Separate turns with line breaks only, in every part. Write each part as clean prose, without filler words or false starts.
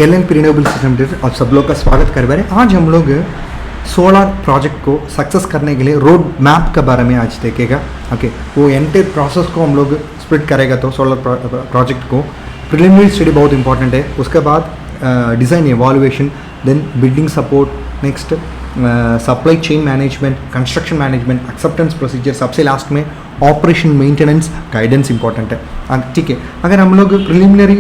LNP renewable system आप सब लोग का स्वागत कर रहे हैं। आज हम लोग सोलर प्रोजेक्ट को सक्सेस करने के लिए रोड मैप के बारे में आज देखेगा। ओके, वो एंटायर प्रोसेस को हम लोग स्प्लिट करेगा। तो सोलर प्रोजेक्ट को प्रिलिमिनरी स्टडी बहुत इंपॉर्टेंट है, उसके बाद design evaluation, then building support, next supply chain management, construction management, acceptance procedure, सबसे लास्ट में ऑपरेशन मेंटेनेंस गाइडेंस इंपॉर्टेंट है। ठीक है, अगर हम लोग प्रिलिमिनरी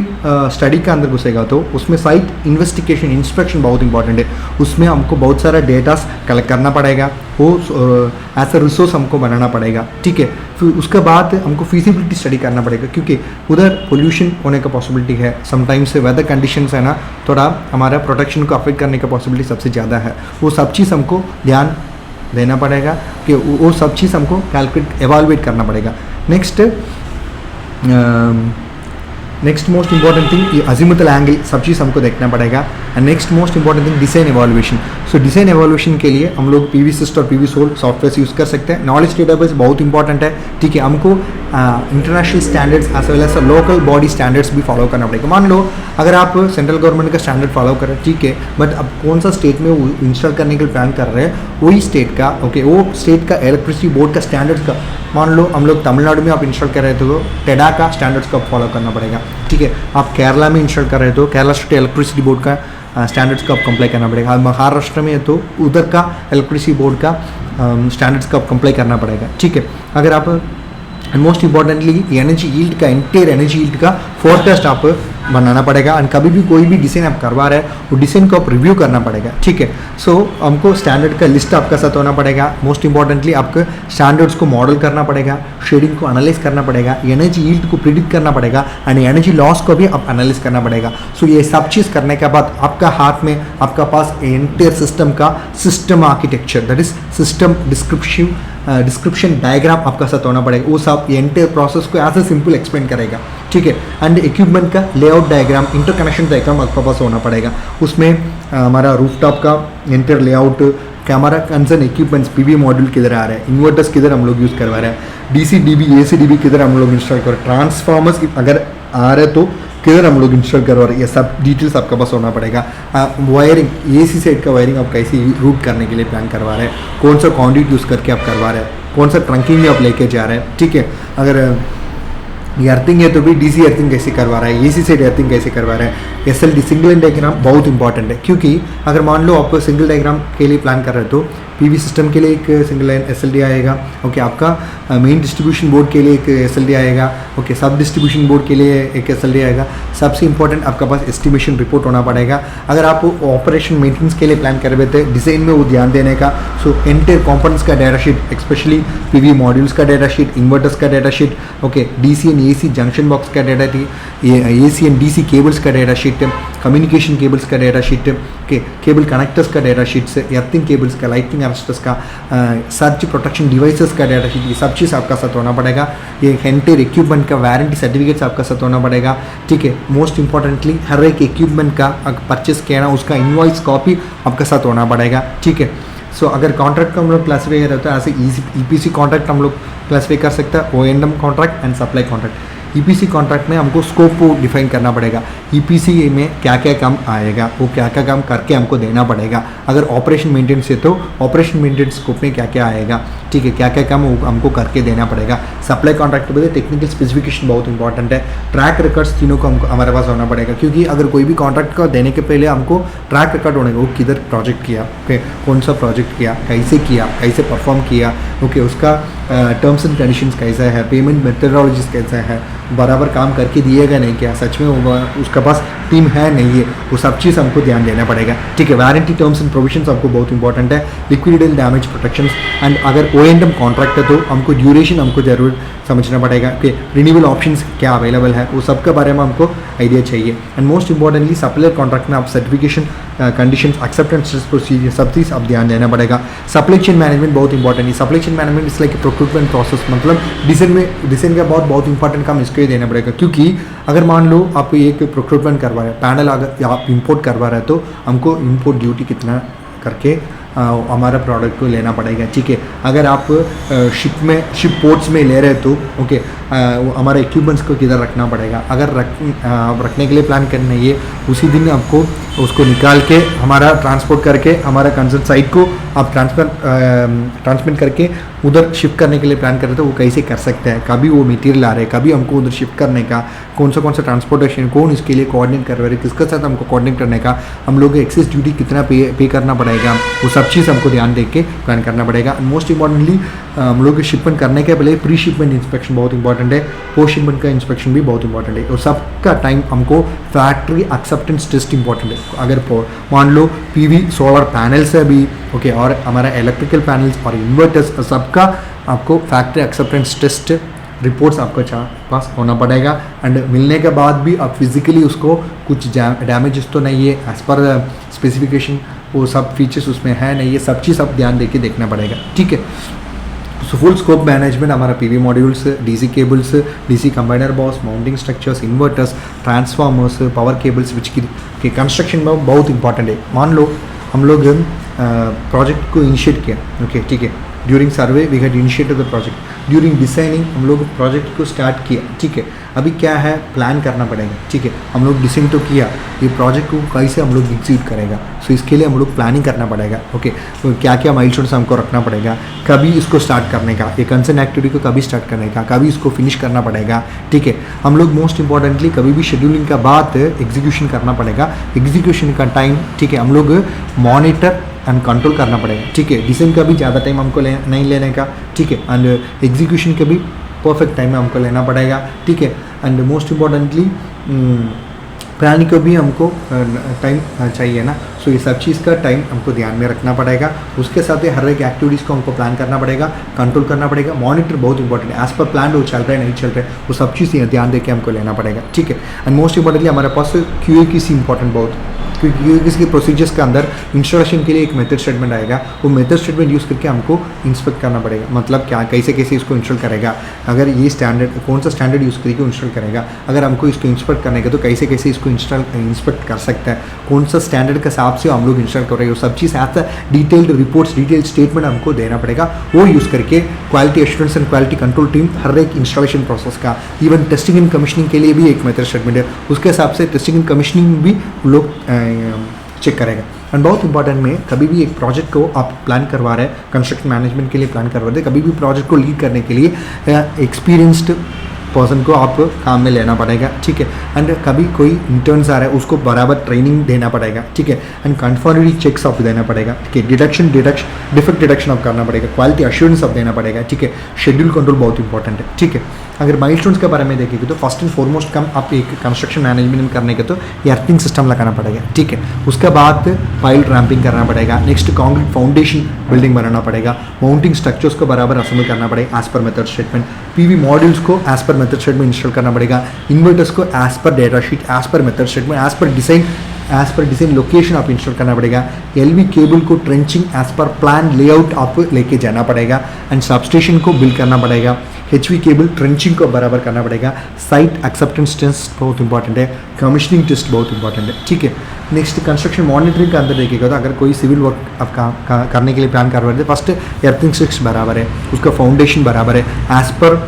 स्टडी का अंदर घुसेगा तो उसमें साइट इन्वेस्टिगेशन इंस्पेक्शन बहुत इंपॉर्टेंट है। उसमें हमको बहुत सारा डेटास कलेक्ट करना पड़ेगा, वो एज अ रिसोर्स हमको बनाना पड़ेगा। ठीक है, फिर उसके बाद हमको फिजिबिलिटी स्टडी करना पड़ेगा, क्योंकि उधर पोल्यूशन होने का पॉसिबिलिटी है। समटाइम्स वेदर कंडीशंस है ना, थोड़ा हमारा प्रोटेक्शन को अफेक्ट करने का पॉसिबिलिटी सबसे ज़्यादा है। वो सब चीज़ हमको ध्यान देना पड़ेगा कि वो सब चीज़ हमको कैलकुलेट एवालुएट करना पड़ेगा। नेक्स्ट मोस्ट इंपॉर्टेंट थिंग ये अजीमुथल एंगल सब चीज़ हमको देखना पड़ेगा। And next most important thing design evaluation. So design evaluation के लिए हम लोग पीवी सिस्ट और पीवी सोल सॉफ्टवेयर यूज़ कर सकते हैं। नॉलेज डेटाबेस बहुत इंपॉर्टेंट है। ठीक है, हमको international standards as well as local body standards भी फॉलो करना पड़ेगा। मान लो अगर आप सेंट्रल गवर्नमेंट का स्टैंडर्ड फॉलो करें, ठीक है, बट अब कौन सा स्टेट में वो इंस्टॉल करने के लिए प्लान कर रहे हैं, वही स्टेट का वो स्टेट का इलेक्ट्रिसिटी बोर्ड का स्टैंडर्ड्स का, मान लो हम लोग तमिलनाडु में आप इंस्टॉल कर रहे थे तो टेडा का स्टैंडर्ड्स का फॉलो करना पड़ेगा। ठीक है, आप केरला में इंस्टॉल कर रहे हो तो केरला स्टेट इलेक्ट्रिसिटी बोर्ड का स्टैंडर्ड्स का कंप्लाई करना पड़ेगा। महाराष्ट्र में है तो उधर का इलेक्ट्रिसिटी बोर्ड का स्टैंडर्ड्स का कंप्लाई करना पड़ेगा। ठीक है, अगर आप मोस्ट इंपॉर्टेंटली एनर्जी यील्ड का इंटेयर एनर्जी यील्ड का फोरकास्ट आप बनाना पड़ेगा। एंड कभी भी कोई भी डिज़ाइन आप करवा रहे हैं वो डिज़ाइन को आप रिव्यू करना पड़ेगा। ठीक है, सो हमको स्टैंडर्ड का लिस्ट आपका साथ होना पड़ेगा। मोस्ट इंपॉर्टेंटली आपको स्टैंडर्ड्स को मॉडल करना पड़ेगा, शेडिंग को एनालाइज करना पड़ेगा, एनर्जी यील्ड को प्रिडिक्ट करना पड़ेगा एंड एनर्जी लॉस को भी आप एनालाइज करना पड़ेगा। सो ये सब चीज़ करने के बाद आपका हाथ में आपका पास एंटायर सिस्टम का system architecture, that is system description diagram आपका साथ होना पड़ेगा। वो सब एंटायर प्रोसेस को एज ए सिंपल एक्सप्लेन करेगा। ठीक है, एंड इक्विपमेंट का लेआउट डायग्राम, इंटरकनेक्शन डायग्राम आपके पास होना पड़ेगा। उसमें हमारा रूफटॉप का entire layout, camera concern equipments, PV module किधर आ रहा है, इन्वर्टर्स किधर हम लोग यूज़ करवा रहे हैं, डीसी डीबी एसी डीबी किधर हम लोग इंस्टॉल कर रहे हैं, ट्रांसफार्मर्स अगर आ रहे तो किधर हम लोग इंस्टॉल करवा रहे हैं, ये सब डिटेल्स आपके पास होना पड़ेगा। वायरिंग एसी साइड का वायरिंग आप कैसे रूट करने के लिए प्लान करवा रहे हैं, कौन सा कॉन्ड्यूट यूज़ करके आप करवा रहे हैं, कौन सा ट्रंकिंग में आप लेके जा रहे हैं। ठीक है, अगर अर्थिंग है तो भी डीसी अर्थिंग कैसे करवा रहा है, एसी साइड अर्थिंग कैसे करवा रहा है। एसएलडी सिंगल लाइन डायग्राम बहुत इंपॉर्टेंट है, क्योंकि अगर मान लो आप सिंगल डायग्राम के लिए प्लान कर रहे हो तो पीवी सिस्टम के लिए एक सिंगल लाइन एसएलडी आएगा। ओके, आपका मेन डिस्ट्रीब्यूशन बोर्ड के लिए एक एसएलडी आएगा। ओके, सब डिस्ट्रीब्यूशन बोर्ड के लिए एक एसएलडी आएगा। सबसे इंपॉर्टेंट आपका पास एस्टिमेशन रिपोर्ट होना पड़ेगा। अगर आप ऑपरेशन मेंटेनेंस के लिए प्लान कर रहे थे, डिज़ाइन में वो ध्यान देने का, सो एंटायर कंपोनेंट्स का data sheet, specially PV modules का डाटा शीट, इन्वर्टर्स का data sheet, okay, DC and AC junction box का data sheet, AC and DC cables का डाटा शीट, कम्युनिकेशन केबल्स का data sheet, okay, cable connectors का data sheets, earthing cables का, lighting arresters का, surge protection devices का data sheet, ये सब चीज़ आपका साथ होना पड़ेगा। ये एंटायर इक्विपमेंट का वारंटी सर्टिफिकेट्स आपका साथ होना पड़ेगा। ठीक है, मोस्ट इंपॉर्टेंटली हर एक इक्विपमेंट का परचेस किया ना उसका इनवॉइस कॉपी आपका साथ होना पड़ेगा। ठीक है, सो अगर कॉन्ट्रैक्ट को हम लोग क्लासीफाई करते हैं ऐसे ईपीसी कॉन्ट्रैक्ट हम लोग क्लासीफाई कर सकते हैं, O&M contract and supply contract. EPC contract में हमको स्कोप को डिफाइन करना पड़ेगा, ईपीसी में क्या क्या काम आएगा, वो क्या क्या काम करके हमको देना पड़ेगा। अगर ऑपरेशन मेंटेनेंस है तो ऑपरेशन मेंटेनेंस स्कोप में क्या क्या आएगा, ठीक है, क्या क्या काम हमको करके देना पड़ेगा। सप्लाई कॉन्ट्रैक्ट में टेक्निकल स्पेसिफिकेशन बहुत इंपॉर्टेंट है। ट्रैक रिकॉर्ड्स तीनों को हमको हमारे पास होना पड़ेगा, क्योंकि अगर कोई भी कॉन्ट्रैक्ट को देने के पहले हमको ट्रैक रिकॉर्ड होने का, वो किधर प्रोजेक्ट किया, ओके, कौन सा प्रोजेक्ट किया, कैसे परफॉर्म किया, ओके, उसका टर्म्स एंड कंडीशंस कैसा है, पेमेंट मेथडोलॉजीज कैसा है, बराबर काम करके दिएगा नहीं क्या, सच में उसका पास टीम है नहीं है, वो सब चीज़ हमको ध्यान देना पड़ेगा। ठीक है, वारंटी टर्म्स एंड प्रोविजंस आपको बहुत इंपॉर्टेंट है। लिक्विडेबल डैमेज प्रोटेक्शन एंड अगर ओएनएम कॉन्ट्रैक्ट है तो हमको ड्यूरेशन हमको जरूर समझना पड़ेगा कि रिन्यूएबल ऑप्शंस क्या अवेलेबल है, वो सब के बारे में हमको आइडिया चाहिए। And most importantly supplier contract में आप सर्टिफिकेशन कंडीशंस, एक्सेप्टेंस प्रोसीजर सब चीज़ आप ध्यान देना पड़ेगा। सप्लाई चेन मैनेजमेंट बहुत इंपॉर्टेंट है। सप्लाई चेन मैनेजमेंट इस लाइक प्रोक्यूरमेंट प्रोसेस, मतलब डिज़ाइन का बहुत इंपॉर्टेंट काम इसको ही देना पड़ेगा, क्योंकि अगर मान लो आप एक प्रोक्यूरमेंट करवा रहे हैं, पैनल अगर आप इंपोर्ट करवा रहे हैं तो हमको इंपोर्ट ड्यूटी कितना करके हमारा प्रोडक्ट को लेना पड़ेगा, ठीक है। अगर आप शिप पोर्ट्स में ले रहे तो ओके, हमारे इक्विपमेंट्स को किधर रखना पड़ेगा, अगर रखने के लिए प्लान करना है उसी दिन आपको उसको निकाल के हमारा ट्रांसपोर्ट करके हमारा कंसर्न साइट को आप ट्रांसमिट करके उधर शिफ्ट करने के लिए प्लान करते तो वो कैसे कर सकते हैं। कभी वो मटेरियल आ रहे, कभी हमको उधर शिफ्ट करने का कौन सा ट्रांसपोर्टेशन, कौन इसके लिए कोऑर्डिनेट कर रहे हैं, किसके साथ हमको कोऑर्डिनेट करने का, हम लोग एक्सेस ड्यूटी कितना पे करना पड़ेगा, वो सब चीज़ हमको ध्यान दे के प्लान करना पड़ेगा। मोस्ट इंपॉर्टेंटली हम लोग शिपमेंट करने के पहले प्री शिपमेंट इंस्पेक्शन बहुत इंपॉर्टेंट है, पोस्ट शिपमेंट का इंस्पेक्शन भी बहुत इंपॉर्टेंट है, और सबका टाइम हमको फैक्ट्री एक्सेप्टेंस टेस्ट इंपॉर्टेंट है। अगर मान लो पीवी सोलर पैनल्स है भी ओके, और हमारा इलेक्ट्रिकल पैनल्स और इन्वर्टर्स सबका आपको फैक्ट्री एक्सेप्टेंस टेस्ट रिपोर्ट्स आपको पास होना पड़ेगा। एंड मिलने के बाद भी आप फिजिकली उसको कुछ डैमेजेस तो नहीं है एज पर स्पेसिफिकेशन, वो सब फीचर्स उसमें है नहीं, ये सब चीज़ आप ध्यान देके देखना पड़ेगा, ठीक है। सो फुल स्कोप मैनेजमेंट हमारा PV modules, DC cables, DC combiner box, mounting structures, inverters, transformers, power cables which की कंस्ट्रक्शन में बहुत इंपॉर्टेंट है। मान लो हम लोग प्रोजेक्ट को इनिशिएट किया ओके, ठीक है, during survey we had initiated the project, during designing हम लोग प्रोजेक्ट को स्टार्ट किया, ठीक है। अभी क्या है, प्लान करना पड़ेगा, ठीक है। हम लोग डिजाइन तो किया, ये प्रोजेक्ट को कैसे हम लोग एग्जीक्यूट करेगा, सो इसके लिए हम लोग प्लानिंग करना पड़ेगा ओके। तो क्या क्या माइलस्टोन्स हमको रखना पड़ेगा, कभी इसको स्टार्ट करने का, ये कंसर्न एक्टिविटी को कभी स्टार्ट करने का, कभी इसको फिनिश करना पड़ेगा, ठीक है। हम लोग मोस्ट इंपॉर्टेंटली कभी भी शेड्यूलिंग का बाद एग्जीक्यूशन करना पड़ेगा, एग्जीक्यूशन का टाइम, ठीक है, हम लोग मॉनिटर एंड कंट्रोल करना पड़ेगा, ठीक है। डिजाइन का भी ज़्यादा टाइम हमको नहीं लेने का, ठीक है, एंड एग्जीक्यूशन का भी परफेक्ट टाइम में हमको लेना पड़ेगा, ठीक है। एंड मोस्ट इम्पॉर्टेंटली प्लानिंग को भी हमको टाइम चाहिए ना, सो ये सब चीज़ का टाइम हमको ध्यान में रखना पड़ेगा। उसके साथ ही हर एक एक्टिविटीज़ को हमको प्लान करना पड़ेगा, कंट्रोल करना पड़ेगा, मॉनिटर बहुत इंपॉर्टेंट है, एज पर प्लान वो चल रहा है नहीं चल रहा है, वो सब चीज़ ध्यान देके हमको लेना पड़ेगा, ठीक है। एंड मोस्ट इंपॉर्टेंटली हमारे पास क्यूए की सी इंपॉर्टेंट बहुत, क्योंकि इसके प्रोसीजर्स के अंदर इंस्टॉलेशन के लिए एक मेथड स्टेटमेंट आएगा, वो मेथड स्टेटमेंट यूज़ करके हमको इंस्पेक्ट करना पड़ेगा, मतलब क्या कैसे कैसे इसको इंस्टॉल करेगा, अगर ये स्टैंडर्ड कौन सा स्टैंडर्ड यूज़ करके इंस्टॉल करेगा, अगर हमको इसको इंस्पेक्ट करने का तो कैसे कैसे इसको इंस्पेक्ट कर सकता है, कौन सा स्टैंडर्ड के हिसाब से हम लोग इंस्टॉल कर रहे हैं, वो सब चीज़ ऐसा डिटेल्ड रिपोर्ट्स, डिटेल्ड स्टेटमेंट हमको देना पड़ेगा। वो यूज़ करके quality assurance and quality control team हर एक इंस्टॉलेशन प्रोसेस का, इवन टेस्टिंग एंड कमीशनिंग के लिए भी एक मेथड स्टेटमेंट है, उसके हिसाब से टेस्टिंग एंड कमीशनिंग भी लोग चेक करेगा। एंड बहुत इंपॉर्टेंट में कभी भी एक प्रोजेक्ट को आप प्लान करवा रहे हैं, कंस्ट्रक्शन मैनेजमेंट के लिए प्लान करवा रहे हैं, कभी भी प्रोजेक्ट को लीड करने के लिए एक्सपीरियंस्ड पर्सन को आप काम में लेना पड़ेगा, ठीक है। एंड कभी कोई इंटर्न्स आ रहा है उसको बराबर ट्रेनिंग देना पड़ेगा, ठीक है। एंड कन्फर्मिटी चेक्स आप देना पड़ेगा, ठीक है। डिफेक्ट डिटेक्शन आप करना पड़ेगा, क्वालिटी एश्योरेंस आप देना पड़ेगा, ठीक है। शेड्यूल कंट्रोल बहुत इंपॉर्टेंट है, ठीक है। अगर माइलस्टोन्स के बारे में देखेंगे तो फर्स्ट एंड फॉरमोस्ट कम आप एक कंस्ट्रक्शन मैनेजमेंट करने के तो एर्थिंग सिस्टम लगाना पड़ेगा, ठीक है। उसके बाद पाइल रैंपिंग करना पड़ेगा, नेक्स्ट कॉन्क्रीट फाउंडेशन बिल्डिंग बनाना पड़ेगा, माउंटिंग स्ट्रक्चर्स को बराबर असेंबल करना पड़ेगा as per method statement, PV modules को as per method statement install करना पड़ेगा, इन्वर्टर्स को as per data sheet, as per method statement, as per design location आप इंस्टॉल करना पड़ेगा, एलवी केबल को trenching as per plan layout आप लेके जाना पड़ेगा, एंड सबस्टेशन को बिल्ड करना पड़ेगा, एचवी केबल ट्रेंचिंग को बराबर करना पड़ेगा, साइट एक्सेप्टेंस टेस्ट बहुत इंपॉर्टेंट है, कमीशनिंग टेस्ट बहुत इंपॉर्टेंट है, ठीक है। नेक्स्ट कंस्ट्रक्शन मॉनिटरिंग के अंदर देखिएगा तो अगर कोई सिविल वर्क आप करने के लिए प्लान कर रहे थे, फर्स्ट एर्थिंग स्ट्रिक्स बराबर है, उसका फाउंडेशन बराबर है, एज पर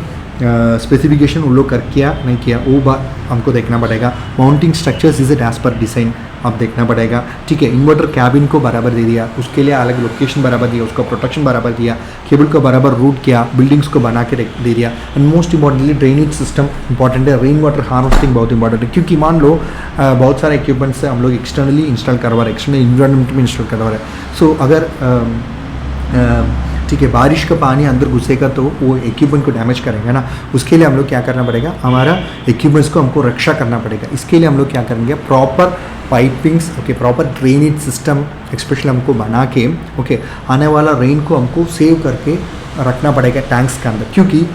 स्पेसिफिकेशन उन लोग कर किया नहीं किया वो बात हमको देखना पड़ेगा, mounting structures is it as per design आप देखना पड़ेगा, ठीक है। इन्वर्टर कैबिन को बराबर दे दिया, उसके लिए अलग लोकेशन बराबर दिया, उसका प्रोटेक्शन बराबर दिया, केबल को बराबर रूट किया, बिल्डिंग्स को बना के दे दिया। And most importantly drainage system important है, रेन वाटर हार्वेस्टिंग बहुत इंपॉर्टेंट है, क्योंकि मान लो बहुत सारे इक्विपमेंट्स हम लोग एक्सटर्नली इंस्टॉल करवा रहे हैं, एक्सटर्नल इन्वायरमेंट में इंस्टॉल करवा रहे हैं, सो अगर ठीक है बारिश का पानी अंदर घुसेगा तो वो इक्विपमेंट को डैमेज करेगा ना, उसके लिए हम लोग क्या करना पड़ेगा, हमारा इक्विपमेंट्स को हमको रक्षा करना पड़ेगा। इसके लिए हम लोग क्या करेंगे, proper pipings okay, proper drainage system special हमको बना के ओके, आने वाला रेन को हमको सेव करके रखना पड़ेगा टैंक्स के अंदर।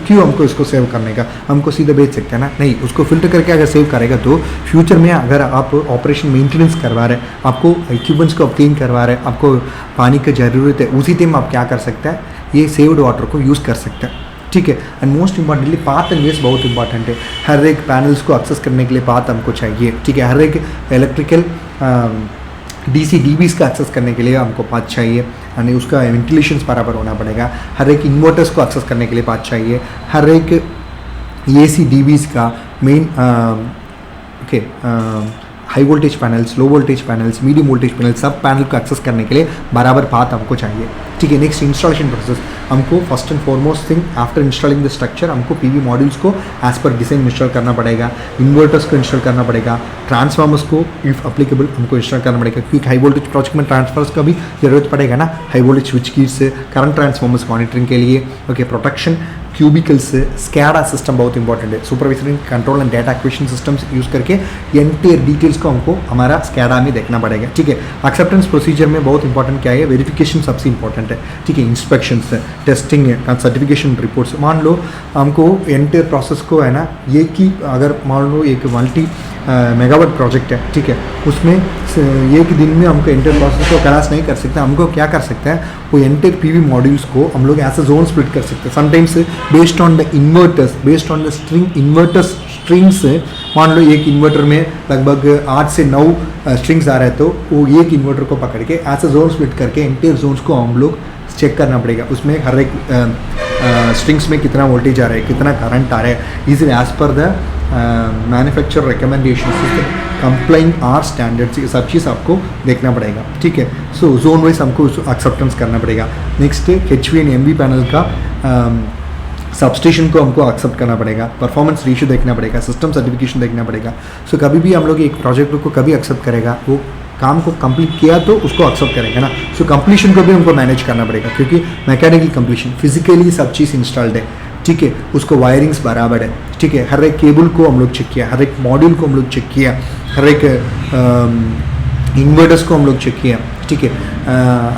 क्यों हमको इसको सेव करने का, हमको सीधे बेच सकते हैं ना, नहीं, उसको फिल्टर करके अगर सेव करेगा तो फ्यूचर में अगर आप ऑपरेशन मेंटेनेंस करवा रहे हैं, आपको इक्विपमेंट्स को क्लीन करवा रहे हैं, आपको पानी की ज़रूरत है, उसी टाइम आप क्या कर सकते हैं, ये सेव्ड वाटर को यूज़ कर सकते हैं, ठीक है। And most importantly path and ways बहुत इंपॉर्टेंट है, हर एक पैनल्स को एक्सेस करने के लिए पाथ हमको चाहिए, ठीक है। हर एक इलेक्ट्रिकल डीसी डीबीज का एक्सेस करने के लिए हमको पाथ चाहिए, यानी उसका वेंटिलेशन बराबर होना पड़ेगा। हर एक इन्वर्टर्स को एक्सेस करने के लिए पाथ चाहिए। हर एक एसी डीबीज का main high voltage panels, low voltage panels, medium voltage panels, सब पैनल को एक्सेस करने के लिए बराबर पाथ हमको चाहिए। ठीक है, नेक्स्ट इंस्टॉलेशन प्रोसेस। हमको first and foremost thing after installing the structure हमको पीवी मॉड्यूल्स को एज पर डिज़ाइन इंस्टॉल करना पड़ेगा, इन्वर्टर्स को इंस्टॉल करना पड़ेगा, ट्रांसफार्मर्स को इफ अप्लीकेबल हमको इंस्टॉल करना पड़ेगा, क्योंकि हाई वोल्टेज प्रोजेक्ट में ट्रांसफार्मर्स का भी जरूरत पड़ेगा ना, हाई वोल्टेज स्विच कीज से करंट ट्रांसफार्मर्स मॉनिटरिंग के लिए। Okay, protection cubicles, SCADA system बहुत इंपॉर्टेंट है, supervisory control and data acquisition systems use करके एंटायर डिटेल्स को हमको हमारा स्कैडा में देखना पड़ेगा। ठीक है, एक्सेप्टेंस प्रोसीजर में बहुत इंपॉर्टेंट क्या है, वेरिफिकेशन सबसे इंपॉर्टेंट है। ठीक है, इंस्पेक्शंस, टेस्टिंग, सर्टिफिकेशन रिपोर्ट्स। मान लो हमको एंटायर प्रोसेस को है ना, ये कि अगर मान लो एक मल्टी मेगावाट प्रोजेक्ट है, ठीक है, उसमें एक दिन में हमको एंटायर प्रोसेस को क्लास नहीं कर सकते। हमको क्या कर सकते हैं, वो एंटायर पीवी मॉड्यूल्स को हम लोग ऐसे जोन स्प्लिट कर सकते हैं। Sometimes based on the inverters, based on the string inverters strings, मान लो एक इन्वर्टर में लगभग 8 से 9 स्ट्रिंग्स आ रहे हैं, तो वो एक इन्वर्टर को पकड़ के ऐसे जोन स्प्लिट करके एंटायर जोन्स को हम लोग चेक करना पड़ेगा। उसमें हर एक स्ट्रिंग्स में कितना वोल्टेज आ रहा है, कितना करंट आ रहा है, is as per the manufacturer recommendation complying are standards, ये सब चीज़ आपको देखना पड़ेगा। ठीक है, सो जोन वाइज हमको एक्सेप्टेंस करना पड़ेगा। Next HV and MV panel का सबस्टेशन को हमको एक्सेप्ट करना पड़ेगा, परफॉर्मेंस रेशियो देखना पड़ेगा, सिस्टम सर्टिफिकेशन देखना पड़ेगा। सो कभी भी हम लोग एक प्रोजेक्ट को कभी एक्सेप्ट करेगा, वो काम को कंप्लीट किया तो उसको एक्सेप्ट करेंगे ना। सो कंप्लीशन को भी हमको मैनेज करना पड़ेगा, क्योंकि मैकेनिकल कंप्लीशन, फिजिकली सब चीज़ इंस्टॉल्ड है। ठीक है, उसको वायरिंग्स बराबर है। ठीक है, हर एक केबल को हम लोग चेक किया, हर एक मॉड्यूल को हम लोग चेक किया, हर एक इन्वर्टर्स को हम लोग चेक किया। ठीक है,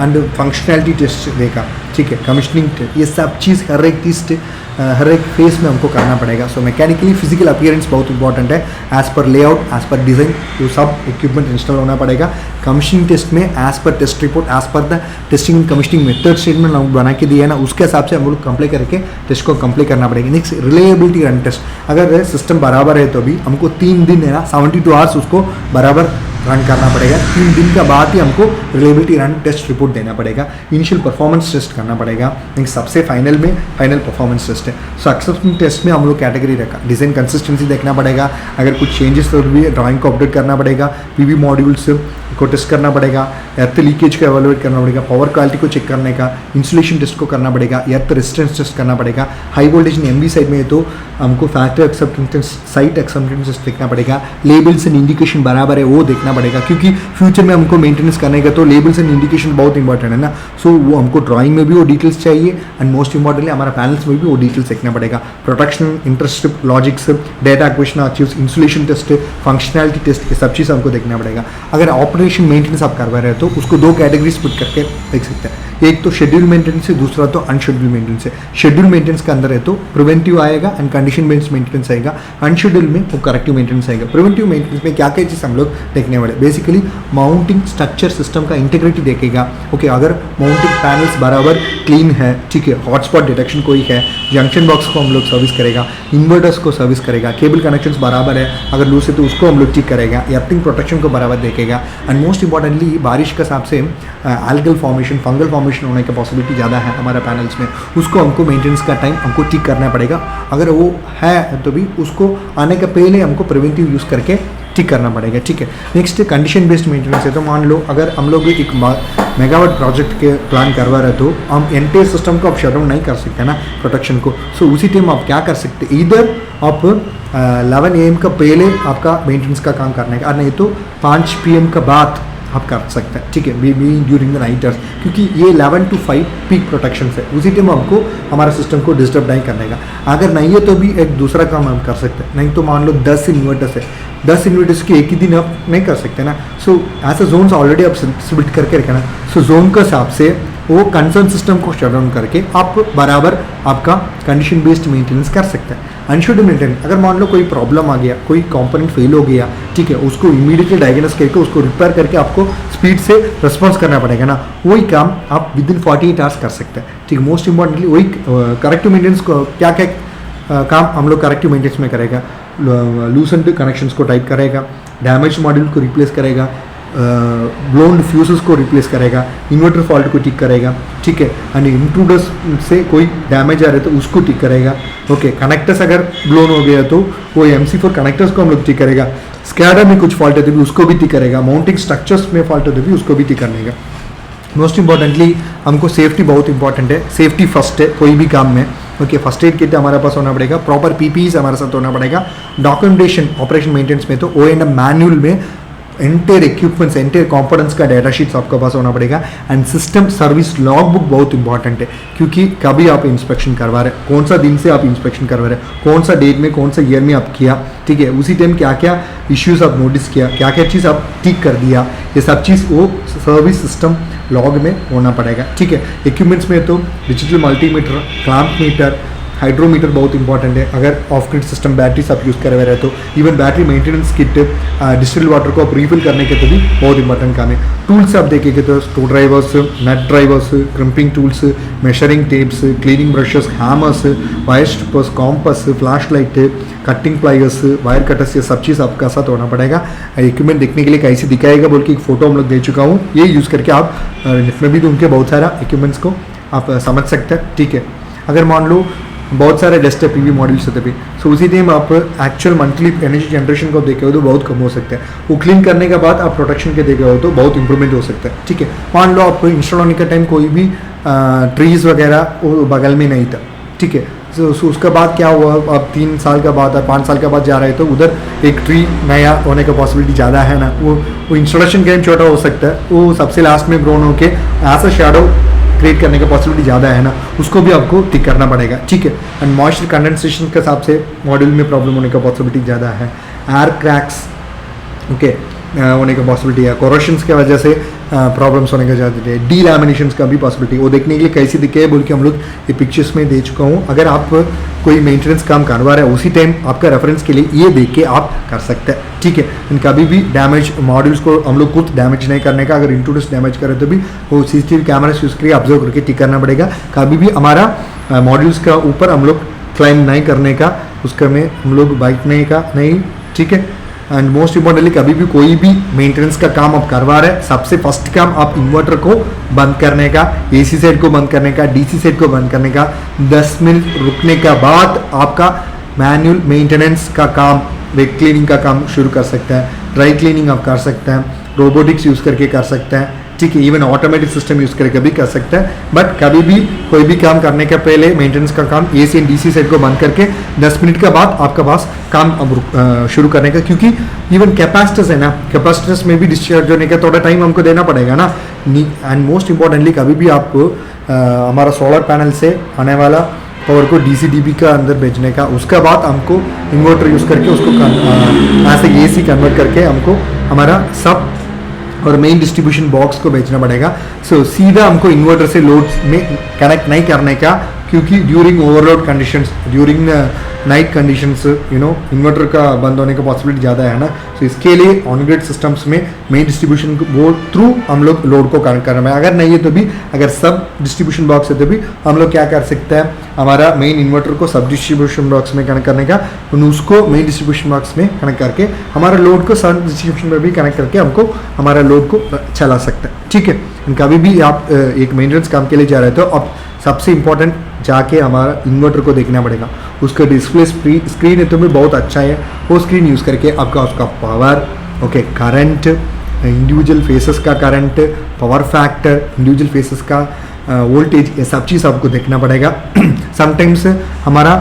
एंड फंक्शनैलिटी टेस्ट देखा। ठीक है, कमिश्निंग टेस्ट, ये सब चीज़ हर एक टेस्ट हर एक फेस में हमको करना पड़ेगा। सो मैकेनिकली फिजिकल अपीयरेंस बहुत इंपॉर्टेंट है, as per layout, as per design, वो सब इक्विपमेंट इंस्टॉल होना पड़ेगा। कमिश्निंग टेस्ट में as per test report, as per the testing and commissioning method statement हम बना के दिया है ना, उसके हिसाब से हम लोग कंप्लीट करके टेस्ट को कंप्लीट करना पड़ेगा। नेक्स्ट रिलायबिलिटी रन टेस्ट, अगर सिस्टम बराबर है तो भी हमको 3 दिन है ना 72 आवर्स उसको बराबर रन करना पड़ेगा। 3 दिन के बाद ही हमको रिलायबिलिटी रन टेस्ट रिपोर्ट देना पड़ेगा। इनिशियल परफॉर्मेंस टेस्ट करना पड़ेगा, सबसे फाइनल में फाइनल परफॉर्मेंस टेस्ट है। सो एक्सेप्टेंस टेस्ट में हम लोग कैटेगरी रखा, डिज़ाइन कंसिस्टेंसी देखना पड़ेगा, अगर कुछ चेंजेस तो भी ड्राइंग को अपडेट करना पड़ेगा, पीवी मॉड्यूल्स को टेस्ट करना पड़ेगा, एर्थ लीकेज को एवेलुएट करना पड़ेगा, पावर क्वालिटी को चेक करने का, इंसुलेशन टेस्ट को करना पड़ेगा, एर्थ रेजिस्टेंस टेस्ट करना पड़ेगा। हाई वोल्टेज MV साइड में है तो हमको factory acceptance, site acceptance test देखना पड़ेगा, लेबल्स एंड इंडिकेशन बराबर है वो देखना पड़ेगा, क्योंकि फ्यूचर में हमको मेंटेनेंस करने का तो लेबल्स एंड इंडिकेशन बहुत इंपॉर्टेंट है ना। सो वो हमको ड्राइंग में भी वो डिटेल्स चाहिए, एंड मोस्ट इंपॉर्टेंटली हमारा पैनल्स में भी वो डिटेल्स देखना पड़ेगा। Protection, intertrip logics, data acquisition achieves, insulation test, functionality test, ये सब चीज़ हमको देखना पड़ेगा। अगर ऑपरेशन मेंटेनेंस आप करवा रहे हो तो उसको 2 कैटेगरी स्प्लिट करके देख सकते हैं, एक तो शेड्यूल मेंटेनेंस है, दूसरा तो अनशेड्यूल मेंटेनेंस है। शेड्यूल मेंटेनेंस के अंदर है तो प्रिवेंटिव आएगा एंड कंडीशन बेस्ड मेंटेनेंस आएगा, अनशेड्यूल में वो करेक्टिव मेंटेनेंस आएगा। प्रिवेंटिव मेंटेनेंस में क्या क्या चीज़ हम लोग देखने वाले, बेसिकली माउंटिंग स्ट्रक्चर सिस्टम का इंटीग्रिटी देखेगा। ओके, अगर माउंटिंग पैनल्स बराबर क्लीन है, ठीक है, हॉटस्पॉट डिटेक्शन कोई है, जंक्शन बॉक्स को हम लोग सर्विस करेगा, इन्वर्टर्स को सर्विस करेगा, केबल कनेक्शंस बराबर है, अगर लूज है तो उसको हम लोग ठीक करेगा, एर्थिंग प्रोटेक्शन को बराबर देखेगा, एंड मोस्ट इंपॉर्टेंटली बारिश के हिसाब से एल्गल फॉर्मेशन, फंगल फॉर्मेशन होने की पॉसिबिलिटी ज़्यादा है हमारे पैनल्स में, उसको हमको मेंटेनेंस का टाइम हमको ठीक करना पड़ेगा। अगर वो है तो भी उसको आने के पहले हमको प्रिवेंटिव यूज़ करके ठीक करना पड़ेगा। ठीक है, नेक्स्ट कंडीशन बेस्ड मेंटेनेंस है, तो मान लो अगर हम लोग एक मेगावाट प्रोजेक्ट के प्लान करवा रहे तो हम एंटायर सिस्टम को आप शट डाउन नहीं कर सकते ना प्रोटेक्शन को। सो उसी टाइम आप क्या कर सकते, इधर आप 11 AM का पहले आपका मेंटेनेंस का काम करने का, और नहीं तो 5 PM का बाद आप कर सकते हैं। ठीक है, be during the night hours, क्योंकि ये 11 to 5 पीक प्रोटेक्शन है, उसी टाइम हमको हमारा सिस्टम को डिस्टर्ब नहीं करने का। अगर नहीं है तो भी एक दूसरा काम हम कर सकते हैं, नहीं तो मान लो 10 इन्वर्टर्स है, 10 इन्वर्टर्स की एक ही दिन आप नहीं कर सकते ना। सो ऐसे जोन्स ऑलरेडी आप स्प्लिट करके रखे ना, सो जोन के हिसाब से वो कंसर्न सिस्टम को शट डाउन करके आप बराबर आपका कंडीशन बेस्ड मेंटेनेंस कर सकते हैं। अनशेड्यूल्ड मेंटेनेंस, अगर मान लो कोई प्रॉब्लम आ गया, कोई कंपोनेंट फेल हो गया, ठीक है, उसको इमीडिएटली डायग्नोस करके उसको रिपेयर करके आपको स्पीड से रिस्पॉन्स करना पड़ेगा ना, वही काम आप विद इन 48 आवर्स कर सकते हैं। ठीक है, मोस्ट इंपॉर्टेंटली वही करेक्टिव मेंटेनेंस को क्या क्या काम हम लोग करेक्टिव मेंटेनेंस में करेगा, लूसेंट कनेक्शंस को टाइप करेगा, डैमेज मॉड्यूल को रिप्लेस करेगा, ब्लोन्ड फ्यूजेस को रिप्लेस करेगा, इन्वर्टर फॉल्ट को ठीक करेगा, ठीक है, एंड इंट्रूडर्स से कोई डैमेज आ रहा है तो उसको ठीक करेगा, ओके। कनेक्टर्स अगर ब्लोन हो गया तो वो MC4 कनेक्टर्स को हम लोग ठीक करेगा, स्कैडा में कुछ फॉल्ट है तो भी उसको भी ठीक करेगा, माउंटिंग स्ट्रक्चर्स में फॉल्ट है तो भी उसको भी ठीक करने का। मोस्ट इंपॉर्टेंटली हमको सेफ्टी बहुत इंपॉर्टेंट है, सेफ्टी फर्स्ट है कोई भी काम में, ओके। फर्स्ट एड किट हमारे पास होना पड़ेगा, प्रॉपर PPEs हमारे साथ होना पड़ेगा, डॉक्यूमेंटेशन ऑपरेशन मेंटेनेंस में तो O&M मैनुअल में एंटायर इक्विपमेंट्स एंटायर कंपोनेंट्स का डाटा शीट्स आपके पास होना पड़ेगा, and system service log book बहुत इंपॉर्टेंट है, क्योंकि कभी आप इंस्पेक्शन करवा रहे हैं, कौन सा दिन से आप इंस्पेक्शन करवा रहे हैं, कौन सा डेट में कौन सा ईयर में आप किया, ठीक है, उसी टाइम क्या क्या इश्यूज आप नोटिस किया, क्या क्या चीज़ आप ठीक कर दिया, ये सब चीज़ वो सर्विस सिस्टम लॉग में होना पड़ेगा, ठीक है। इक्विपमेंट्स में तो digital multimeter, clamp meter, hydrometer बहुत इंपॉर्टेंट है, अगर ऑफ ग्रिड सिस्टम बैटरीज आप यूज़ कर रहे हैं तो even battery maintenance kit, distilled water को आप रिफिल करने के तो भी बहुत इंपॉर्टेंट काम है। टूल्स आप देखेंगे तो screw drivers, nut drivers, crimping tools, measuring tapes, cleaning brushes, hammers, wire strippers, compass, flash light, cutting pliers, wire cutters, ये सब चीज़ आपका साथ होना पड़ेगा। इक्विपमेंट देखने के लिए कैसे दिखाएगा बोल के एक फोटो हम लोग दे चुका हूँ, ये यूज़ करके आप नेट में भी उनके बहुत सारा इक्विपमेंट्स को आप समझ सकते हैं, ठीक है। अगर मान लो बहुत सारे डेस्कटॉप PV मॉड्यूल्स होते भी, सो उसी टाइम आप एक्चुअल मंथली एनर्जी जनरेशन को देखे हो तो बहुत कम हो सकता है, वो क्लीन करने के बाद आप प्रोटेक्शन के देखे हो तो बहुत इंप्रूवमेंट हो सकता है, ठीक है। मान लो आप इंस्टॉल होने का टाइम कोई भी ट्रीज़ वगैरह वो बगल में नहीं था, ठीक है, सो उसके बाद क्या हुआ, आप 3 साल के बाद 5 साल के बाद जा रहे हैं तो उधर एक ट्री नया होने का पॉसिबिलिटी ज़्यादा है ना, वो इंस्टॉलेशन के टाइम छोटा हो सकता है, वो सबसे लास्ट में ग्रोन होके एज अ शैडो क्रिएट करने का पॉसिबिलिटी ज़्यादा है ना, उसको भी आपको ठीक करना पड़ेगा, ठीक है। एंड मॉइस्चर कंडेंसेशन के हिसाब से मॉड्यूल में प्रॉब्लम होने का पॉसिबिलिटी ज़्यादा है, एयर क्रैक्स, ओके, होने का पॉसिबिलिटी है, कोरोशंस की वजह से प्रॉब्लम्स होने का ज़्यादा है, डी लैमिनेशंस का भी पॉसिबिलिटी, वो देखने के लिए कैसे दिखे बोल के हम लोग ये पिक्चर्स में दे चुका हूँ। अगर आप कोई मेंटेनेंस काम करवा रहे हैं उसी टाइम आपका रेफरेंस के लिए ये देख के आप कर सकते हैं, ठीक है। कभी भी डैमेज मॉड्यूल्स को हम लोग खुद डैमेज नहीं करने का, अगर इंट्रोड्यूस डैमेज करें तो भी वो CCTV कैमरास यूज़ करके ऑब्जर्व करके ठीक करना पड़ेगा। कभी भी हमारा मॉड्यूल्स का ऊपर हम लोग क्लाइम नहीं करने का, उसका में हम लोग बैठने का नहीं, ठीक है। एंड मोस्ट इंपॉर्टेंटली कभी भी कोई भी मेंटेनेंस का काम आप करवा रहे हैं, सबसे फर्स्ट काम आप इन्वर्टर को बंद करने का, AC सेट को बंद करने का, DC सेट को बंद करने का, 10 मिनट रुकने के बाद आपका मैनुअल मेंटेनेंस का काम, वेट क्लीनिंग का काम शुरू कर सकते हैं, ड्राई क्लीनिंग आप कर सकते हैं, रोबोटिक्स यूज़ करके कर सकते हैं, ठीक है, इवन ऑटोमेटिक सिस्टम यूज़ करके भी कर सकते हैं। बट कभी भी कोई भी काम करने के पहले मेंटेनेंस का काम AC एंड DC सेट को बंद करके 10 मिनट के बाद आपका पास काम अब शुरू करने का, क्योंकि इवन कैपेसिटर्स है ना, कैपेसिटर्स में भी डिस्चार्ज होने का थोड़ा टाइम हमको देना पड़ेगा ना। एंड मोस्ट इंपॉर्टेंटली कभी भी आपको हमारा सोलर पैनल से आने वाला पावर को DC-DB का अंदर भेजने का, उसके बाद हमको इन्वर्टर यूज़ करके उसको ऐसे AC कन्वर्ट करके हमको हमारा सब और मेन डिस्ट्रीब्यूशन बॉक्स को बेचना पड़ेगा। सो सीधा हमको इन्वर्टर से लोड में कनेक्ट नहीं करने का, क्योंकि during overload conditions, during night conditions, inverter का बंद होने का पॉसिबिलिटी ज़्यादा है ना। सो इसके लिए ऑन ग्रिड सिस्टम्स में मेन डिस्ट्रीब्यूशन बोर्ड थ्रू हम लोग लोड को कनेक्ट करना है। अगर नहीं है तो भी, अगर सब डिस्ट्रीब्यूशन बॉक्स है तो भी हम लोग क्या कर सकते हैं, हमारा मेन इन्वर्टर को सब डिस्ट्रीब्यूशन बॉक्स में कनेक्ट करने का, उसको मेन डिस्ट्रीब्यूशन बॉक्स में कनेक्ट करके हमारा लोड को सब डिस्ट्रीब्यूशन में भी कनेक्ट करके हमको हमारा लोड को चला सकते हैं, ठीक है। कभी भी आप एक मेंटेनेंस काम के लिए जा रहे हो तो अब सबसे इंपॉर्टेंट जाके हमारा इन्वर्टर को देखना पड़ेगा, उसका डिस्प्ले स्क्रीन है तो भी बहुत अच्छा है, वो स्क्रीन यूज़ करके आपका उसका power, okay, current, individual phases का current, power factor, individual phases का वोल्टेज, ये सब चीज़ आपको देखना पड़ेगा। समटाइम्स हमारा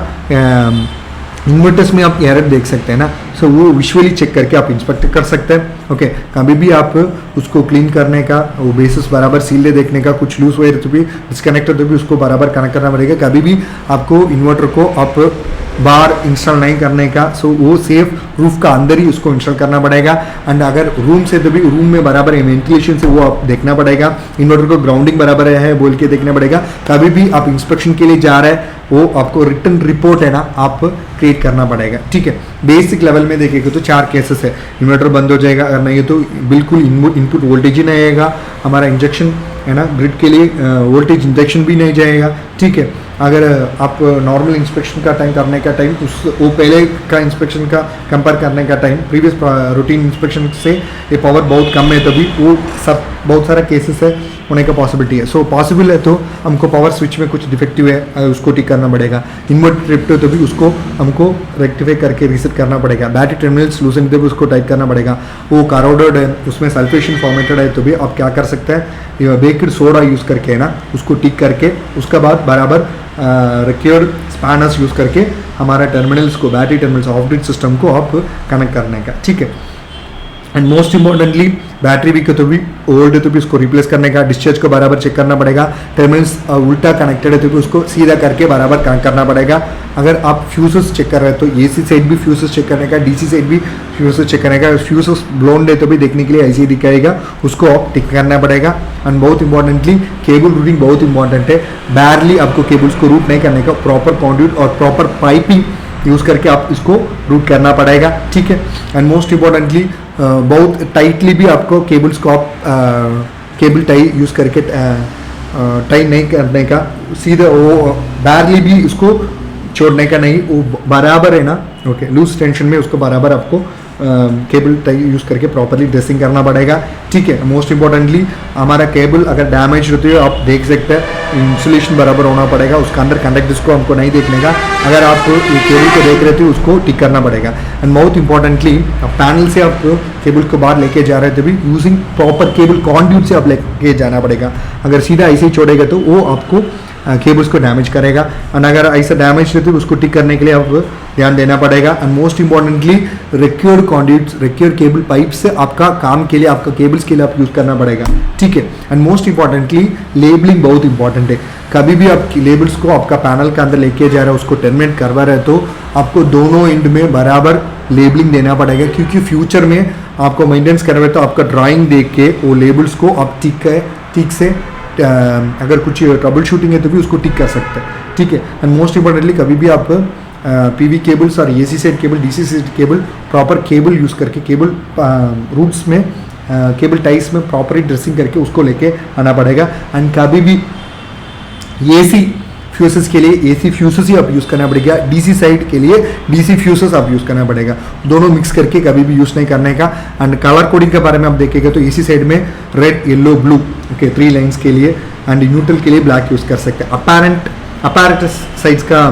इन्वर्टर्स में आप एरर देख सकते हैं ना, सो वो विजुअली चेक करके आप इंस्पेक्ट कर सकते हैं, ओके। कभी भी आप उसको क्लीन करने का, वो बेसिस बराबर सील देखने का, कुछ लूज वायर तो भी डिस्कनेक्टर तो भी उसको बराबर कनेक्ट करना पड़ेगा। कभी भी आपको इन्वर्टर को आप बाहर इंस्टॉल नहीं करने का, सो वो सेफ रूफ का अंदर ही उसको इंस्टॉल करना पड़ेगा। एंड अगर रूम से तो भी रूम में बराबर वेंटिलेशन से वो आप देखना पड़ेगा, इन्वर्टर को ग्राउंडिंग बराबर है बोल के देखना पड़ेगा। कभी भी आप इंस्पेक्शन के लिए जा रहे हैं, वो आपको रिटर्न रिपोर्ट है ना, आप क्रिएट करना पड़ेगा, ठीक है। बेसिक लेवल में देखेंगे तो 4 केसेस है, इन्वर्टर बंद हो जाएगा, अगर नहीं है तो बिल्कुल इनपुट वोल्टेज ही नहीं आएगा, हमारा इंजेक्शन है ना, ग्रिड के लिए वोल्टेज इंजेक्शन भी नहीं जाएगा, ठीक है। अगर आप नॉर्मल इंस्पेक्शन का टाइम करने का टाइम उस वो पहले का इंस्पेक्शन का कंपेयर करने का टाइम प्रीवियस रूटीन इंस्पेक्शन से ये पावर बहुत कम है, तभी वो सब बहुत सारा केसेस है होने का पॉसिबिलिटी है। सो पॉसिबल है तो हमको पावर स्विच में कुछ डिफेक्टिव है उसको ठीक करना पड़ेगा। इन्वर्टर ट्रिप्ट है तो भी उसको हमको रेक्टिफाई करके रीसेट करना पड़ेगा। बैटरी टर्मिनल्स लूजन तो भी उसको टाइट करना पड़ेगा। वो करोडेड है, उसमें सल्फेशन फॉर्मेटेड है तो भी आप क्या कर सकते हैं, बेकिंग सोडा यूज़ करके है ना उसको ठीक करके उसका बाद बराबर रिक्योर्ड स्पैनर्स यूज़ करके हमारा टर्मिनल्स को, battery terminals off grid system को आप कनेक्ट करने का, ठीक है। And most importantly battery weak है तो भी ओल्ड है तो भी उसको रिप्लेस करने का, डिस्चार्ज को बराबर चेक करना पड़ेगा। टर्मिनल्स उल्टा कनेक्टेड है तो भी उसको सीधा करके बराबर कनेक्ट करना पड़ेगा। अगर आप फ्यूजेस चेक कर रहे हैं तो एसी साइड भी फ्यूजेस चेक करने का, डीसी साइड भी फ्यूजेस चेक करने का। फ्यूजेस ब्लोन्ड है तो भी देखने के लिए ऐसे ही दिखाएगा, उसको आप टिक करना पड़ेगा। एंड बहुत इंपॉर्टेंटली केबल रूटिंग बहुत इंपॉर्टेंट है। बैरली आपको केबल्स को रूट नहीं करने का, प्रॉपर कॉन्ड्यूट और प्रॉपर पाइपिंग यूज़ करके आप इसको रूट करना पड़ेगा, ठीक है। एंड मोस्ट इंपॉर्टेंटली बहुत टाइटली भी आपको केबल्स को आप केबल टाई यूज़ करके टाई नहीं करने का, सीधा वो बैरली भी इसको छोड़ने का नहीं, वो बराबर है ना, ओके। लूज टेंशन में उसको बराबर आपको केबल टाई यूज़ करके प्रॉपरली ड्रेसिंग करना पड़ेगा, ठीक है। मोस्ट इंपॉर्टेंटली हमारा केबल अगर डैमेज होती है आप देख सकते हैं, इंसुलेशन बराबर होना पड़ेगा, उसका अंदर कंडक्टर्स को हमको नहीं देखने का। अगर आप ये केबल को देख रहे थे उसको ठीक करना पड़ेगा। एंड बहुत इंपॉर्टेंटली पैनल से आप केबल को बाहर लेके जा रहे थे भी यूजिंग प्रॉपर केबल कॉन्ड्यूट से आप लेके जाना पड़ेगा। अगर सीधा ऐसे ही छोड़ेगा तो वो आपको केबल्स को डैमेज करेगा। एंड अगर ऐसा डैमेज रहती है उसको ठीक करने के लिए आप ध्यान देना पड़ेगा। And most importantly required conduits, required cable pipe से आपका काम के लिए, आपका केबल्स के लिए आप यूज़ करना पड़ेगा, ठीक है। एंड मोस्ट इंपॉर्टेंटली लेबलिंग बहुत इंपॉर्टेंट है। कभी भी आप लेबल्स को आपका पैनल के अंदर लेके जा रहे हो, उसको टर्मिनेट करवा रहे हो तो आपको दोनों एंड में बराबर लेबलिंग देना पड़ेगा, क्योंकि फ्यूचर में आपको मेंटेनेंस करवाए तो आपका ड्राइंग देख के वो लेबल्स को आप ठीक से अगर कुछ ट्रबल शूटिंग है तो भी उसको टिक कर सकते हैं, ठीक है। एंड मोस्ट इंपॉर्टेंटली कभी भी आप पीवी केबल्स और AC side cable, DC side cable proper cable use करके केबल रूट्स में केबल टाइस में प्रॉपरली ड्रेसिंग करके उसको लेके आना पड़ेगा। एंड कभी भी एसी फ्यूसेस के लिए एसी फ्यूसेस ही आप यूज़ करना पड़ेगा, डीसी साइड के लिए डीसी फ्यूसेस आप यूज़ करना पड़ेगा। दोनों मिक्स करके कभी भी यूज़ नहीं करने का। एंड कलर कोडिंग के बारे में आप देखेंगे तो एसी साइड में red, yellow, blue, okay, 3 lines के लिए। एंड न्यूट्रल के लिए ब्लैक यूज़ कर सकते हैं। अपैरेटस साइड्स का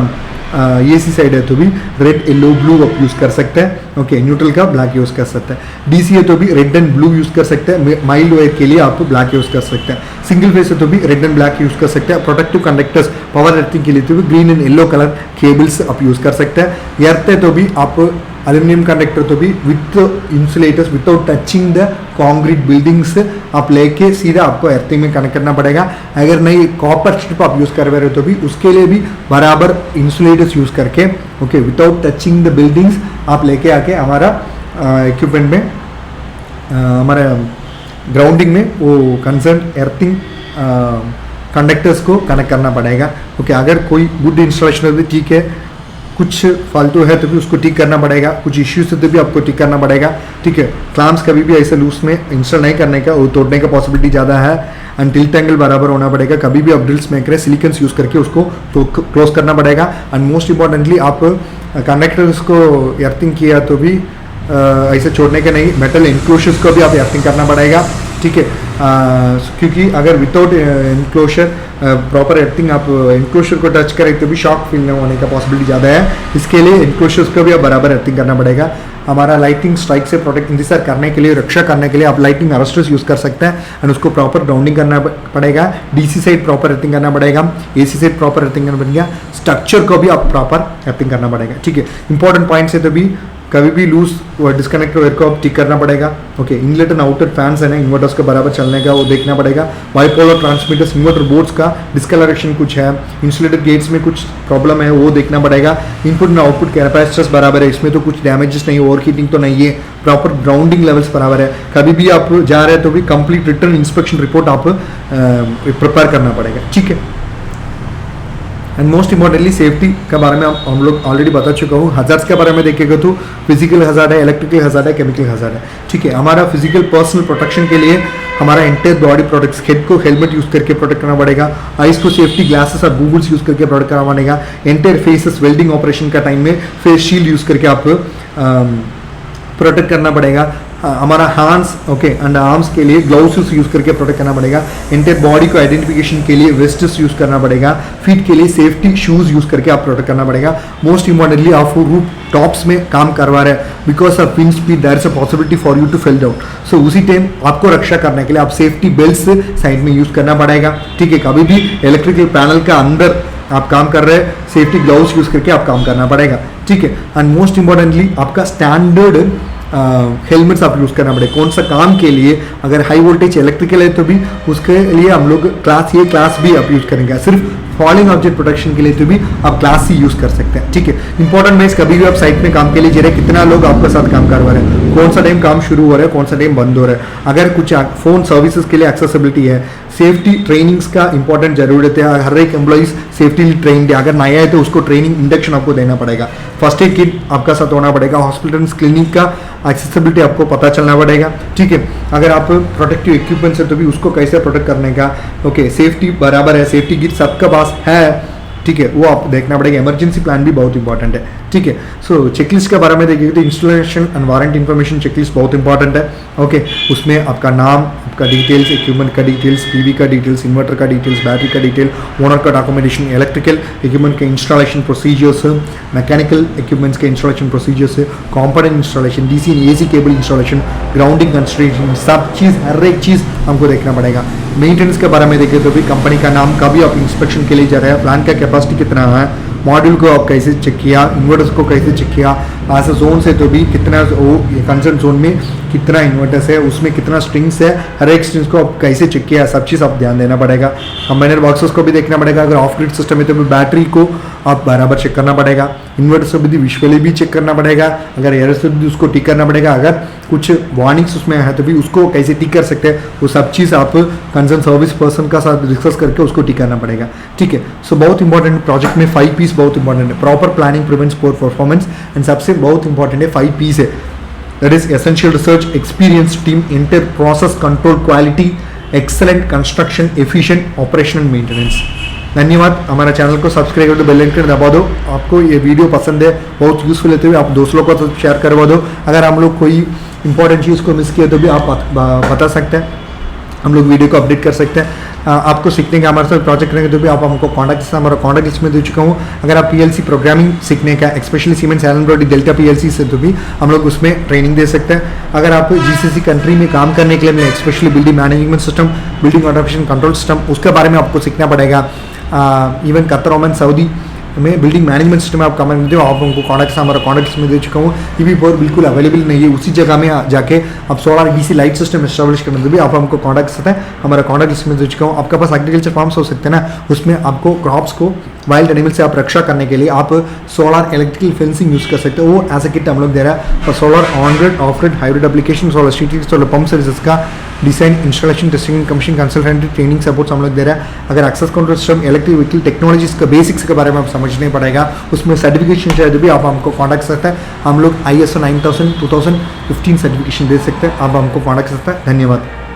एसी साइड है तो भी रेड, येलो, ब्लू आप यूज़ कर सकते हैं, ओके। न्यूट्रल का ब्लैक यूज़ कर सकते हैं। डीसी है तो भी रेड एंड ब्लू यूज़ कर सकते हैं। माइल्ड वायर के लिए आप ब्लैक यूज़ कर सकते हैं। सिंगल फेस है तो भी रेड एंड ब्लैक यूज़ कर सकते हैं। प्रोटेक्टिव कंडक्टर्स पावर अर्थिंग के लिए तो भी green and yellow colour cables आप यूज़ कर सकते हैं। अर्थ है तो भी आप एल्यूमिनियम कंडक्टर तो भी with insulators without touching the concrete buildings आप लेके सीधा आपको अर्थिंग में कनेक्ट करना पड़ेगा। अगर नहीं कॉपर स्ट्रिप आप यूज़ कर रहे हो तो भी उसके लिए भी बराबर इंसुलेटर्स यूज़ करके, okay, without touching the buildings आप लेके आके हमारा इक्विपमेंट में हमारा ग्राउंडिंग में वो कंसर्न अर्थिंग कंडक्टर्स को कनेक्ट करना पड़ेगा, ओके। अगर कोई गुड इंस्टॉलेशन है तो ठीक है, कुछ फालतू है तो भी उसको ठीक करना पड़ेगा, कुछ इश्यूज है तो भी आपको ठीक करना पड़ेगा, ठीक है। क्लैम्प्स कभी भी ऐसे लूज में इंस्टॉल नहीं करने का, वो तोड़ने का पॉसिबिलिटी ज़्यादा है। एंड टिल्ट एंगल बराबर होना पड़ेगा। कभी भी आप ड्रिल्स में करें सिलिकन्स यूज़ करके उसको तो क्लोज करना पड़ेगा। एंड मोस्ट इंपॉर्टेंटली आप कंडक्टर्स को अर्थिंग किया तो भी ऐसे छोड़ने के नहीं, मेटल इंक्लोजर्स को भी आप अर्थिंग करना पड़ेगा, ठीक है। क्योंकि अगर विदाउट इंक्लोजर प्रॉपर अर्थिंग आप इंक्लोजर को टच करें तो भी शॉक फील नहीं होने का पॉसिबिलिटी ज़्यादा है। इसके लिए इंक्लोजर्स को भी आप बराबर अर्थिंग करना पड़ेगा। हमारा लाइटिंग स्ट्राइक से प्रोटेक्ट इंतजार करने के लिए, रक्षा करने के लिए आप लाइटिंग अरेस्टर्स यूज़ कर सकते हैं। एंड उसको प्रॉपर ग्राउंडिंग करना पड़ेगा। डीसी साइड प्रॉपर अर्थिंग करना पड़ेगा, एसी साइड प्रॉपर अर्थिंग करना पड़ेगा, स्ट्रक्चर को भी आप प्रॉपर अर्थिंग करना पड़ेगा, ठीक है। इंपॉर्टेंट पॉइंट्स है तो भी कभी भी लूज डिस्कनेक्टर वायर को आप ठीक करना पड़ेगा, okay. Inlet and outlet fans है ना, इन्वर्टर्स के बराबर चलने का वो देखना पड़ेगा। बाइपोलर ट्रांसमीटर्स, इन्वर्टर बोर्ड्स का डिस्कलरेशन कुछ है, इंसुलेटेड गेट्स में कुछ प्रॉब्लम है वो देखना पड़ेगा। इनपुट एंड आउटपुट कैपेसिटर्स बराबर है, इसमें तो कुछ डैमेजेस नहीं, ओवर हीटिंग तो नहीं है, प्रॉपर ग्राउंडिंग लेवल्स बराबर है। कभी भी आप जा रहे हैं तो भी कंप्लीट रिटर्न इंस्पेक्शन रिपोर्ट आप प्रिपेयर करना पड़ेगा, ठीक है। एंड मोस्ट इंपॉर्टेंटली सेफ्टी के बारे में हम लोग ऑलरेडी बता चुका हूँ। हजार्ड्स के बारे में देखेगा तो फिजिकल हजार्ड है, इलेक्ट्रिकल हजार्ड है, केमिकल हजार्ड है, ठीक है। हमारा फिजिकल पर्सनल प्रोटेक्शन के लिए हमारा एंटायर बॉडी प्रोटेक्ट्स, हेड को हेलमेट यूज करके प्रोटेक्ट करना पड़ेगा, आइज को सेफ्टी ग्लासेस और गूगल्स यूज करके प्रोटेक्ट करना पड़ेगा, एंटायर फेसेस वेल्डिंग ऑपरेशन का टाइम में फेस शील्ड यूज करके आप प्रोटेक्ट करना पड़ेगा। हमारा हैंड्स ओके एंड आर्म्स के लिए ग्लव्स यूज करके प्रोटेक्ट करना पड़ेगा, एंटायर बॉडी को आइडेंटिफिकेशन के लिए वेस्ट्स यूज करना पड़ेगा, फीट के लिए सेफ्टी शूज यूज करके आप प्रोटेक्ट करना पड़ेगा। मोस्ट इंपॉर्टेंटली आप रूफ टॉप्स में काम करवा रहे हैं, because of wind speed there is a possibility for you to fell down, so उसी टाइम आपको रक्षा करने के लिए आप सेफ्टी बेल्ट साइड में यूज करना पड़ेगा, ठीक है। कभी भी इलेक्ट्रिकल पैनल का अंदर आप काम कर रहे हैं, सेफ्टी ग्लव्स यूज करके आप काम करना पड़ेगा, ठीक है। एंड मोस्ट इंपॉर्टेंटली आपका स्टैंडर्ड हेलमेट्स आप यूज़ करना पड़ेगा। कौन सा काम के लिए, अगर हाई वोल्टेज इलेक्ट्रिकल है तो भी उसके लिए हम लोग क्लास ए क्लास बी आप यूज़ करेंगे। सिर्फ फॉलिंग ऑब्जेक्ट प्रोटेक्शन के लिए तो भी आप क्लास सी यूज़ कर सकते हैं, ठीक है। इंपॉर्टेंट मेज, कभी भी आप साइट में काम के लिए जा रहे हैं, कितना लोग आपके साथ काम करवा रहे हैं, कौन सा टाइम काम शुरू हो रहा है, कौन सा टाइम बंद हो रहा है, अगर कुछ फ़ोन सर्विसेज के लिए एक्सेसिबिलिटी है, सेफ्टी ट्रेनिंग्स का इंपॉर्टेंट जरूरत है। हर एक एम्प्लॉइज सेफ्टी ट्रेनिंग है, अगर नया है तो उसको ट्रेनिंग इंडक्शन आपको देना पड़ेगा, फर्स्ट एड किट आपका साथ होना पड़ेगा, हॉस्पिटल क्लिनिक का एक्सेसिबिलिटी आपको पता चलना पड़ेगा, ठीक है। अगर आप प्रोटेक्टिव इक्विपमेंट्स है तो भी उसको कैसे प्रोटेक्ट करने का, ओके, सेफ्टी बराबर है, सेफ्टी किट सबका पास है, ठीक है, वो आप देखना पड़ेगा। इमरजेंसी प्लान भी बहुत इंपॉर्टेंट है, ठीक है। सो चेकलिस्ट के बारे में देखिए तो installation and warranty information checklist बहुत इंपॉर्टेंट है, ओके। उसमें आपका नाम, आपका डिटेल्स, इक्विपमेंट का डिटेल्स, पीवी का डिटेल्स, इन्वर्टर का डिटेल्स, बैटरी का डिटेल, ओनर का डॉक्यूमेंटेशन, इलेक्ट्रिकल इक्विपमेंट के इंस्टॉलेशन प्रोसीजर्स, मैकेनिकल इक्विपमेंट्स के installation procedures, component installation, DC and AC cable installation, grounding construction, सब चीज़, हर एक चीज़ हमको देखना पड़ेगा। मेंटेनेंस के बारे में देखें तो भी कंपनी का नाम, कभी आप इंस्पेक्शन के लिए जा रहे हैं, प्लान का कैपेसिटी कितना है, मॉड्यूल को आप कैसे चेक किया, इन्वर्टर्स को कैसे चेक किया, ऐसे जोन से तो भी कितना वो कंसर्न जोन में कितना इन्वर्टर्स है, उसमें कितना स्ट्रिंग्स है, हर एक स्ट्रिंग्स को आप कैसे चेक किया, सब चीज़ आप ध्यान देना पड़ेगा। कंबाइनर बॉक्सेस को भी देखना पड़ेगा, अगर ऑफ ग्रिड सिस्टम है तो भी बैटरी को आप बराबर चेक करना पड़ेगा, इन्वर्टर्स को भी विजुअली भी चेक करना पड़ेगा, अगर एरर्स तो भी उसको टिक करना पड़ेगा, अगर कुछ वार्निंग्स उसमें है तो भी उसको कैसे टिक कर सकते हैं, वो सब चीज़ आप कंसर्न सर्विस पर्सन का साथ डिस्कस करके उसको टिक करना पड़ेगा, ठीक है। सो बहुत इंपॉर्टेंट प्रोजेक्ट में 5 पीस बहुत इंपॉर्टेंट है, proper planning prevents poor performance, and सबसे बहुत इंपॉर्टेंट है 5 पीस है, that is essential research, experience team, inter process control, quality, excellent construction, efficient operation and maintenance. धन्यवाद। हमारा चैनल को सब्सक्राइब कर दो, बेल आइकन दबा दो। आपको ये वीडियो पसंद है, बहुत यूजफुल है तो भी आप दोस्तों को तो शेयर करवा दो। अगर हम लोग कोई इंपॉर्टेंट चीज़ को मिस किया तो भी आप बता सकते हैं, हम लोग वीडियो को अपडेट कर सकते हैं। आपको सीखने का हमारे साथ प्रोजेक्ट करेंगे तो भी आप हमको कॉन्टैक्ट, हमारा कॉन्टैक्ट लिस्ट में दे चुका हूँ। अगर आप पीएलसी प्रोग्रामिंग सीखने का, specially Siemens Allen Bradley Delta PLC से तो भी हम लोग उसमें ट्रेनिंग दे सकते हैं। अगर आप जीसीसी कंट्री में काम करने के लिए, specially building management system, building automation control system, उसके बारे में आपको सीखना पड़ेगा। इवन कतर, ओमान, सऊदी में बिल्डिंग मैनेजमेंट सिस्टम में आप काम करते हो, आप हमको कॉन्टैक्ट, हमारा कॉन्टैक्ट में दे चुका हूँ। ये भी बहुत बिल्कुल अवेलेबल नहीं है, उसी जगह में जाके आप solar DC light system establish करने तो भी आप हमको कॉन्टैक्ट सकते हैं, हमारा कॉन्टैक्ट लिस्ट में दे चुका हूँ। आपके पास एग्रीकल्चर फार्म्स हो सकते हैं ना, उसमें आपको क्रॉप्स को वाइल्ड एनिमल से आप रक्षा करने के लिए आप सोलर इलेक्ट्रिकल फेंसिंग यूज़ कर सकते हो, वो एज ए किट हम लोग दे रहा है। और solar on grid, off grid, hybrid application, solar street, solar pump services का design, installation, testing, commissioning, consultant, training support हम लोग दे रहा है। अगर access control system, electric vehicle technologies का बेसिक्स के बारे में आप समझने पड़ेगा, उसमें सर्टिफिकेशन चाहिए तो भी आप हमको कॉन्टैक्ट सकते हैं। हम लोग ISO 9000 2015 सर्टिफिकेशन दे सकते हैं, आप हमको कॉन्टैक्ट सकते हैं। धन्यवाद।